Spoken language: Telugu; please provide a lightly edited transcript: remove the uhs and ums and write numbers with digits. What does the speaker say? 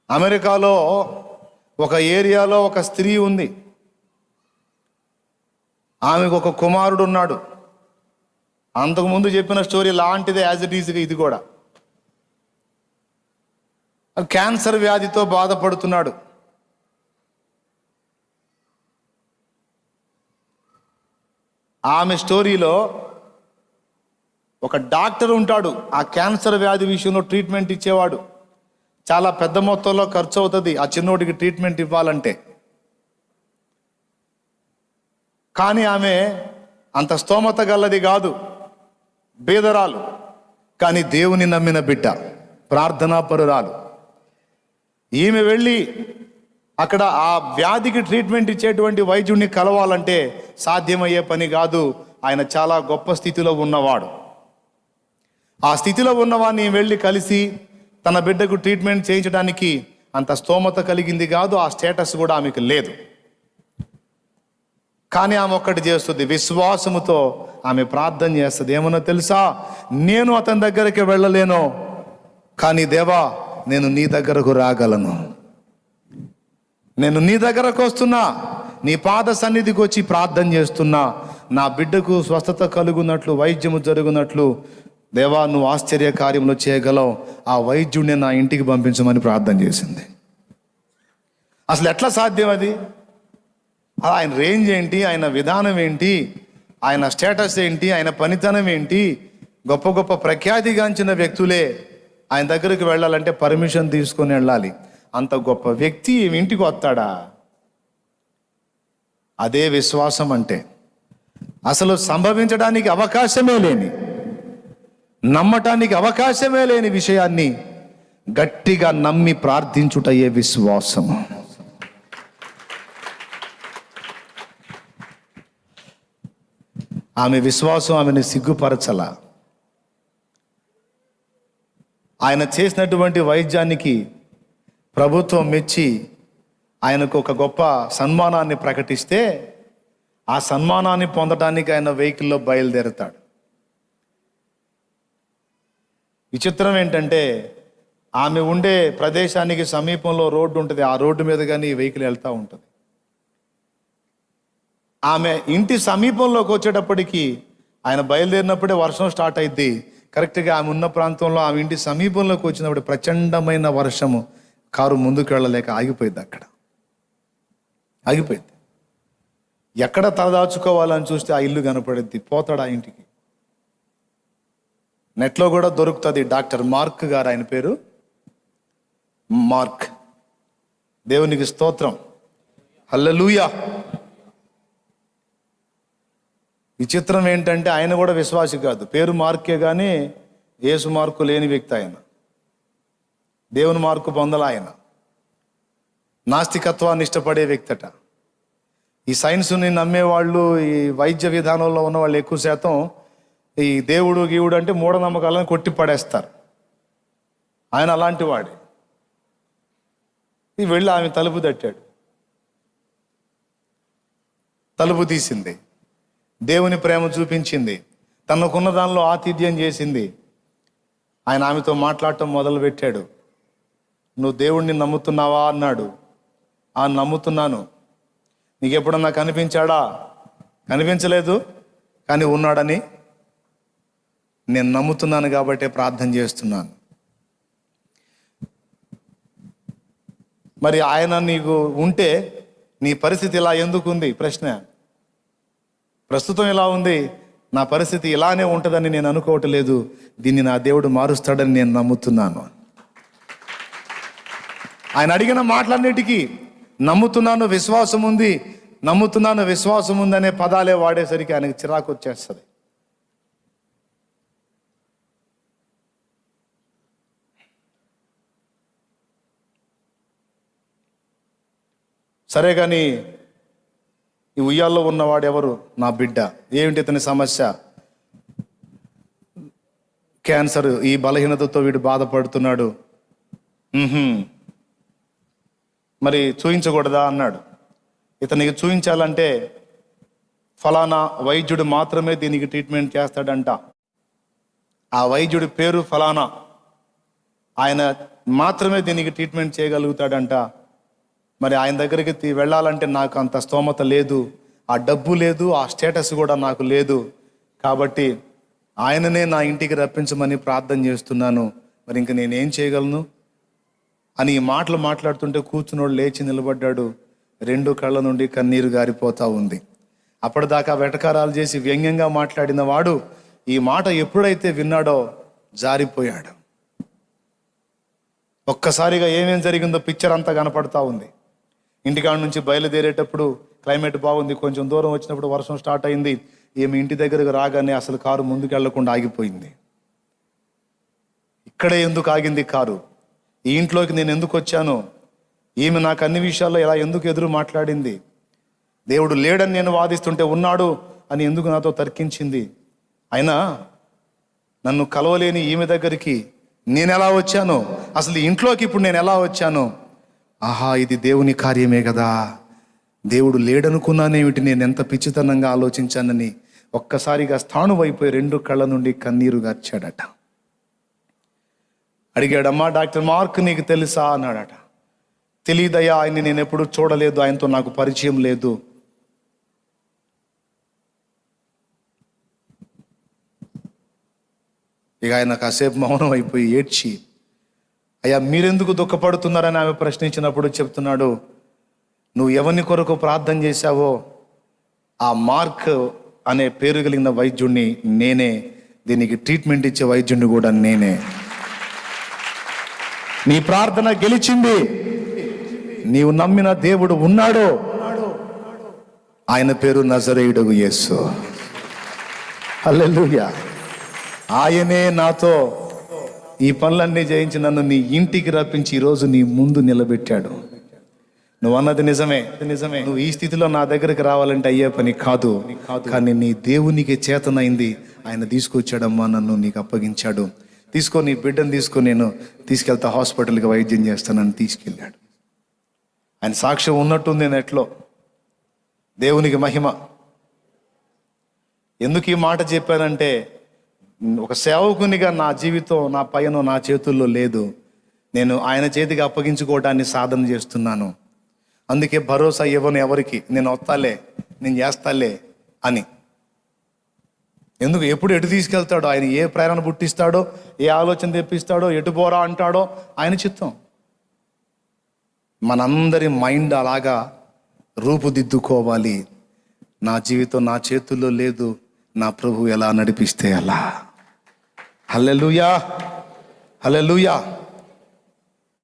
అమెరికాలో ఒక ఏరియాలో ఒక స్త్రీ ఉంది. ఆమెకు ఒక కుమారుడు ఉన్నాడు. అంతకుముందు చెప్పిన స్టోరీ లాంటిదే యాజ్ ఇట్ ఈజ్గా ఇది కూడా. క్యాన్సర్ వ్యాధితో బాధపడుతున్నాడు. ఆమె స్టోరీలో ఒక డాక్టర్ ఉంటాడు. ఆ క్యాన్సర్ వ్యాధి విషయంలో ట్రీట్మెంట్ ఇచ్చేవాడు. చాలా పెద్ద మొత్తంలో ఖర్చు అవుతుంది ఆ చిన్నోడికి ట్రీట్మెంట్ ఇవ్వాలంటే. కానీ ఆమె అంత స్తోమత గల్లది కాదు, బేదరాలు. కానీ దేవుని నమ్మిన బిడ్డ, ప్రార్థనాపరురాలు. ఈమె వెళ్ళి అక్కడ ఆ వ్యాధికి ట్రీట్మెంట్ ఇచ్చేటువంటి వైద్యుడిని కలవాలంటే సాధ్యమయ్యే పని కాదు. ఆయన చాలా గొప్ప స్థితిలో ఉన్నవాడు. ఆ స్థితిలో ఉన్నవాడిని వెళ్ళి కలిసి తన బిడ్డకు ట్రీట్మెంట్ చేయించడానికి అంత స్తోమత కలిగింది కాదు. ఆ స్టేటస్ కూడా ఆమెకు లేదు. కానీ ఆమె ఒక్కటి చేస్తుంది, విశ్వాసముతో ఆమె ప్రార్థన చేస్తుంది. ఏమన్నా తెలుసా? నేను అతని దగ్గరికి వెళ్ళలేను, కానీ దేవా నేను నీ దగ్గరకు రాగలను. నేను నీ దగ్గరకు వస్తున్నా, నీ పాద సన్నిధికి వచ్చి ప్రార్థన చేస్తున్నా. నా బిడ్డకు స్వస్థత కలుగునట్లు, వైద్యము జరుగునట్లు దేవా నువ్వు ఆశ్చర్య కార్యములు చేయగలవు. ఆ వైద్యుడిని నా ఇంటికి పంపించమని ప్రార్థన చేసింది. అసలు ఎట్లా సాధ్యం అది? ఆయన రేంజ్ ఏంటి, ఆయన విధానం ఏంటి, ఆయన స్టేటస్ ఏంటి, ఆయన పనితనం ఏంటి? గొప్ప గొప్ప ప్రఖ్యాతిగాంచిన వ్యక్తులే ఆయన దగ్గరికి వెళ్ళాలంటే పర్మిషన్ తీసుకొని వెళ్ళాలి. అంత గొప్ప వ్యక్తి ఇంటికి వస్తాడా? అదే విశ్వాసం అంటే. అసలు సంభవించడానికి అవకాశమే లేని, నమ్మటానికి అవకాశమే లేని విషయాన్ని గట్టిగా నమ్మి ప్రార్థించుటయే విశ్వాసము. ఆమె విశ్వాసం ఆమెను సిగ్గుపరచల. ఆయన చేసినటువంటి వైద్యానికి ప్రభుత్వం మెచ్చి ఆయనకు ఒక గొప్ప సన్మానాన్ని ప్రకటిస్తే ఆ సన్మానాన్ని పొందడానికి ఆయన వెహికల్లో బయలుదేరతాడు. విచిత్రం ఏంటంటే ఆమె ఉండే ప్రదేశానికి సమీపంలో రోడ్డు ఉంటుంది. ఆ రోడ్డు మీద కానీ ఈ వెహికల్ వెళ్తూ ఉంటుంది. ఆమె ఇంటి సమీపంలోకి వచ్చేటప్పటికి ఆయన బయలుదేరినప్పుడే వర్షం స్టార్ట్ అయింది. కరెక్ట్గా ఆమె ఉన్న ప్రాంతంలో ఆమె ఇంటి సమీపంలోకి వచ్చినప్పుడు ప్రచండమైన వర్షము. కారు ముందుకు వెళ్ళలేక ఆగిపోయింది. అక్కడ ఆగిపోయింది. ఎక్కడ తలదాచుకోవాలని చూస్తే ఆ ఇల్లు కనపడింది. పోతాడు ఆ ఇంటికి. నెట్లో కూడా దొరుకుతుంది. డాక్టర్ మార్క్ గారు, ఆయన పేరు మార్క్. దేవునికి స్తోత్రం, హల్లెలూయా. విచిత్రం ఏంటంటే ఆయన కూడా విశ్వాసి కాదు. పేరు మార్కే కానీ యేసు మార్కు లేని వ్యక్తి ఆయన. దేవుని మార్కు పొందల ఆయన. నాస్తికత్వాన్ని ఇష్టపడే వ్యక్తట. ఈ సైన్స్ని నమ్మేవాళ్ళు, ఈ వైద్య విధానంలో ఉన్న వాళ్ళు ఎక్కువ శాతం ఈ దేవుడు గీవుడు అంటే మూఢనమ్మకాలను కొట్టి పడేస్తారు. ఆయన అలాంటి వాడే. వెళ్ళి ఆమె తలుపు తట్టాడు. తలుపు తీసింది. దేవుని ప్రేమ చూపించింది. తనకున్న దానిలో ఆతిథ్యం చేసింది. ఆయన ఆమెతో మాట్లాడటం మొదలుపెట్టాడు. నువ్వు దేవుణ్ణి నమ్ముతున్నావా అన్నాడు. నమ్ముతున్నాను. నీకు ఎప్పుడన్నా కనిపించాడా? కనిపించలేదు, కానీ ఉన్నాడని నేను నమ్ముతున్నాను కాబట్టే ప్రార్థన చేస్తున్నాను. మరి ఆయన నీకు ఉంటే నీ పరిస్థితి ఇలా ఎందుకు ఉంది? ప్రశ్న. ప్రస్తుతం ఇలా ఉంది, నా పరిస్థితి ఇలానే ఉంటుందని నేను అనుకోవటం లేదు. దీన్ని నా దేవుడు మారుస్తాడని నేను నమ్ముతున్నాను. ఆయన అడిగిన మాటలన్నిటికీ నమ్ముతున్నాను, విశ్వాసం ఉంది, నమ్ముతున్నాను, విశ్వాసం ఉందనే పదాలే వాడేసరికి ఆయనకు చిరాకు వచ్చేస్తుంది. సరే కానీ ఈ ఉయ్యాల్లో ఉన్నవాడు ఎవరు? నా బిడ్డ. ఏమిటి ఇతని సమస్య? క్యాన్సర్. ఈ బలహీనతతో వీడు బాధపడుతున్నాడు. మరి చూయించకూడదా అన్నాడు. ఇతనికి చూయించాలంటే ఫలానా వైద్యుడు మాత్రమే దీనికి ట్రీట్మెంట్ చేస్తాడంట. ఆ వైద్యుడి పేరు ఫలానా. ఆయన మాత్రమే దీనికి ట్రీట్మెంట్ చేయగలుగుతాడంట. మరి ఆయన దగ్గరికి వెళ్ళాలంటే నాకు అంత స్తోమత లేదు, ఆ డబ్బు లేదు, ఆ స్టేటస్ కూడా నాకు లేదు. కాబట్టి ఆయననే నా ఇంటికి రప్పించమని ప్రార్థన చేస్తున్నాను. మరి ఇంక నేనేం చేయగలను అని ఈ మాటలు మాట్లాడుతుంటే కూర్చున్నోడు లేచి నిలబడ్డాడు. 2 కళ్ళ నుండి కన్నీరు గారిపోతా ఉంది. అప్పటిదాకా వెటకారాలు చేసి వ్యంగ్యంగా మాట్లాడిన వాడు ఈ మాట ఎప్పుడైతే విన్నాడో జారిపోయాడు. ఒక్కసారిగా ఏమేం జరిగిందో పిక్చర్ అంతా కనపడతా ఉంది. ఇంటికాడ నుంచి బయలుదేరేటప్పుడు క్లైమేట్ బాగుంది, కొంచెం దూరం వచ్చినప్పుడు వర్షం స్టార్ట్ అయింది. ఈమె ఇంటి దగ్గరకు రాగానే అసలు కారు ముందుకు వెళ్లకుండా ఆగిపోయింది. ఇక్కడే ఎందుకు ఆగింది కారు? ఈ ఇంట్లోకి నేను ఎందుకు వచ్చాను? ఈమె నాకు అన్ని విషయాల్లో ఇలా ఎందుకు ఎదురు మాట్లాడింది? దేవుడు లేడని నేను వాదిస్తుంటే ఉన్నాడు అని ఎందుకు నాతో తర్కించింది? అయినా నన్ను కలవలేని ఈమె దగ్గరికి నేను ఎలా వచ్చాను? అసలు ఇంట్లోకి ఇప్పుడు నేను ఎలా వచ్చాను? ఆహా, ఇది దేవుని కార్యమే కదా. దేవుడు లేడనుకున్నానేమిటి, నేను ఎంత పిచ్చితనంగా ఆలోచించానని ఒక్కసారిగా స్థాణువైపోయి 2 కళ్ళ నుండి కన్నీరు గార్చాడట. అడిగాడమ్మా, డాక్టర్ మార్క్ నీకు తెలుసా అన్నాడట. తెలీదయ్యా, ఆయన్ని నేను ఎప్పుడు చూడలేదు, ఆయనతో నాకు పరిచయం లేదు. ఇక ఆయన కాసేపు మౌనం అయిపోయి ఏడ్చి, అయ్యా మీరెందుకు దుఃఖపడుతున్నారని ఆమె ప్రశ్నించినప్పుడు చెప్తున్నాడు, నువ్వు ఎవరిని కొరకు ప్రార్థన చేశావో ఆ మార్క్ అనే పేరు కలిగిన వైద్యుడిని నేనే, దీనికి ట్రీట్మెంట్ ఇచ్చే వైద్యుడిని కూడా నేనే. నీ ప్రార్థన గెలిచింది. నీవు నమ్మిన దేవుడు ఉన్నాడు, ఆయన పేరు నజరేయుడగు యేసు. హల్లెలూయా. ఆయనే నాతో ఈ పనులన్నీ చేయించి నన్ను నీ ఇంటికి రప్పించి ఈరోజు నీ ముందు నిలబెట్టాడు. నువ్వు అన్నది నిజమే. నువ్వు ఈ స్థితిలో నా దగ్గరికి రావాలంటే అయ్యే పని కాదు, కానీ నీ దేవునికి చేతనైంది. ఆయన తీసుకొచ్చాడమ్మా, నన్ను నీకు అప్పగించాడు. తీసుకో, నీ బిడ్డను తీసుకో, నేను తీసుకెళ్తా, హాస్పిటల్కి వైద్యం చేస్తానని తీసుకెళ్ళాడు. ఆయన సాక్ష్యం ఉన్నట్టుంది నెట్లో. దేవునికి మహిమ. ఎందుకు ఈ మాట చెప్పానంటే, ఒక సేవకునిగా నా జీవితం నా పైన నా చేతుల్లో లేదు. నేను ఆయన చేతికి అప్పగించుకోవడాన్ని సాధన చేస్తున్నాను. అందుకే భరోసా ఇవ్వను ఎవరికి, నేను వస్తాలే, నేను చేస్తాలే అని. ఎందుకు, ఎప్పుడు ఎటు తీసుకెళ్తాడో ఆయన, ఏ ప్రేరణ పుట్టిస్తాడో, ఏ ఆలోచన తెప్పిస్తాడో, ఎటు పోరా అంటాడో ఆయన చిత్తం. మనందరి మైండ్ అలాగా రూపుదిద్దుకోవాలి. నా జీవితం నా చేతుల్లో లేదు, నా ప్రభు ఎలా నడిపిస్తే అలా. హల్లెలూయా, హల్లెలూయా.